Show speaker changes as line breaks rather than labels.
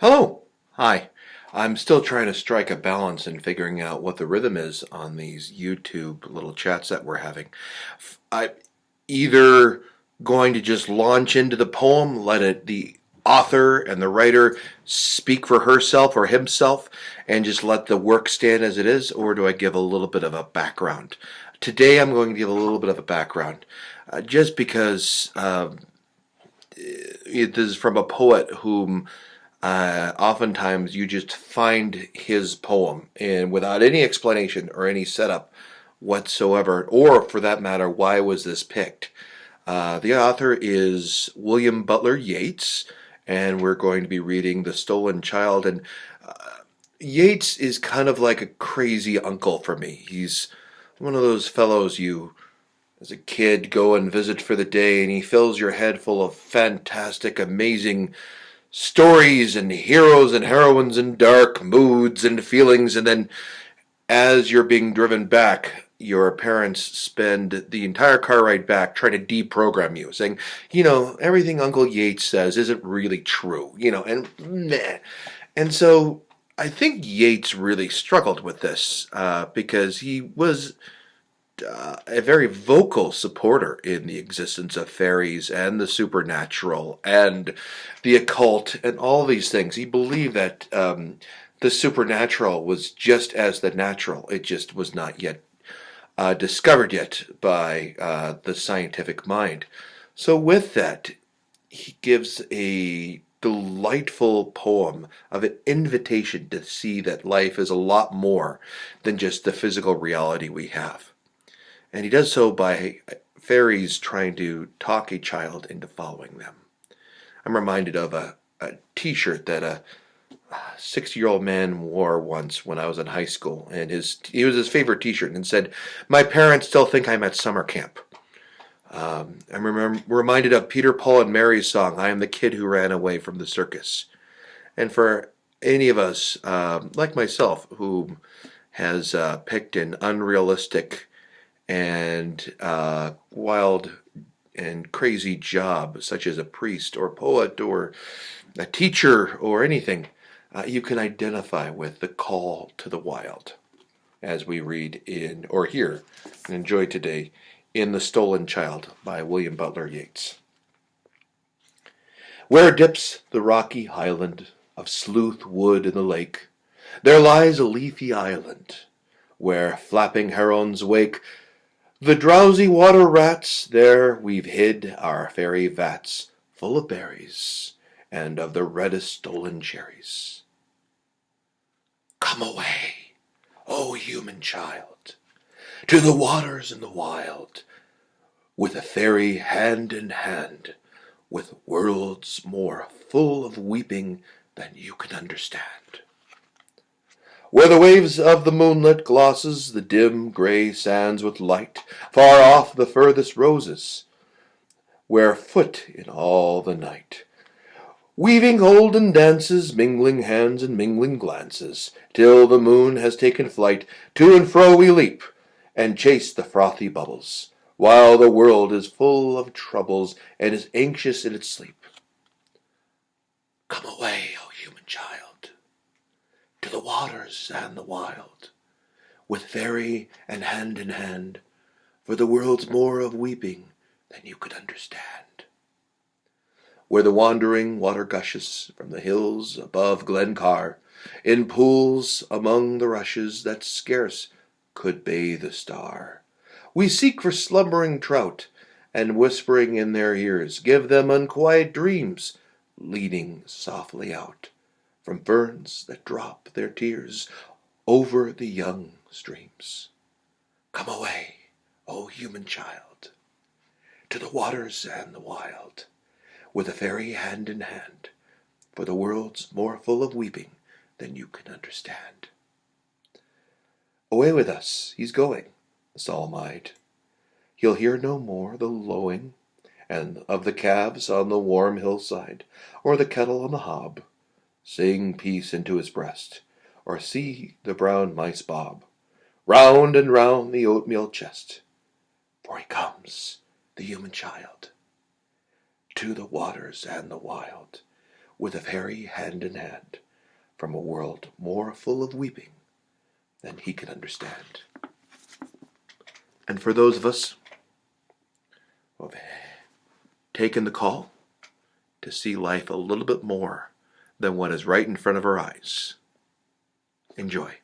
Hello. Hi. I'm still trying to strike a balance and figuring out what the rhythm is on these YouTube little chats that we're having. I either going to just launch into the poem, let the author and the writer speak for herself or himself, and just let the work stand as it is, or do I give a little bit of a background? Today I'm going to give a little bit of a background, just because it is from a poet whom oftentimes you just find his poem and without any explanation or any setup whatsoever, or for that matter, why was this picked? The author is William Butler Yeats, and we're going to be reading The Stolen Child. And Yeats is kind of like a crazy uncle for me. He's one of those fellows you, as a kid, go and visit for the day, and he fills your head full of fantastic, amazing stories and heroes and heroines and dark moods and feelings, and then as you're being driven back, your parents spend the entire car ride back trying to deprogram you, saying, everything Uncle Yates says isn't really true, and meh. And so I think Yates really struggled with this because he was a very vocal supporter in the existence of fairies and the supernatural and the occult and all these things. He believed that the supernatural was just as the natural. It just was not yet discovered yet by the scientific mind. So with that, he gives a delightful poem of an invitation to see that life is a lot more than just the physical reality we have. And he does so by fairies trying to talk a child into following them. I'm reminded of a T-shirt that a 6-year-old man wore once when I was in high school, and it was his favorite T-shirt, and said, "My parents still think I'm at summer camp." I'm reminded of Peter, Paul, and Mary's song, "I am the kid who ran away from the circus." And for any of us, like myself, who has picked an unrealistic and wild and crazy job, such as a priest or poet or a teacher or anything, you can identify with the call to the wild, as we read in, or hear, and enjoy today in The Stolen Child by William Butler Yeats. Where dips the rocky highland of Sleuth Wood in the lake, there lies a leafy island, where flapping herons wake the drowsy water rats. There we've hid our fairy vats, full of berries, and of the reddest stolen cherries. Come away, O human child, to the waters and the wild, with a fairy hand in hand, with worlds more full of weeping than you can understand. Where the waves of the moonlit glosses the dim grey sands with light, far off the furthest roses, where foot in all the night, weaving golden dances, mingling hands and mingling glances, till the moon has taken flight, to and fro we leap, and chase the frothy bubbles, while the world is full of troubles, and is anxious in its sleep. Come away, O human child, to the waters and the wild, with fairy and hand in hand, for the world's more of weeping than you could understand. Where the wandering water gushes from the hills above Glencar, in pools among the rushes that scarce could bathe a star, we seek for slumbering trout, and whispering in their ears, give them unquiet dreams, leading softly out from ferns that drop their tears over the young streams. Come away, O human child, to the waters and the wild, with a fairy hand in hand, for the world's more full of weeping than you can understand. Away with us, he's going, the solemn-eyed. He'll hear no more the lowing and of the calves on the warm hillside, or the kettle on the hob sing peace into his breast, or see the brown mice bob round and round the oatmeal chest. For he comes, the human child, to the waters and the wild, with a fairy hand in hand, from a world more full of weeping than he could understand. And for those of us who have taken the call to see life a little bit more than what is right in front of our eyes, enjoy.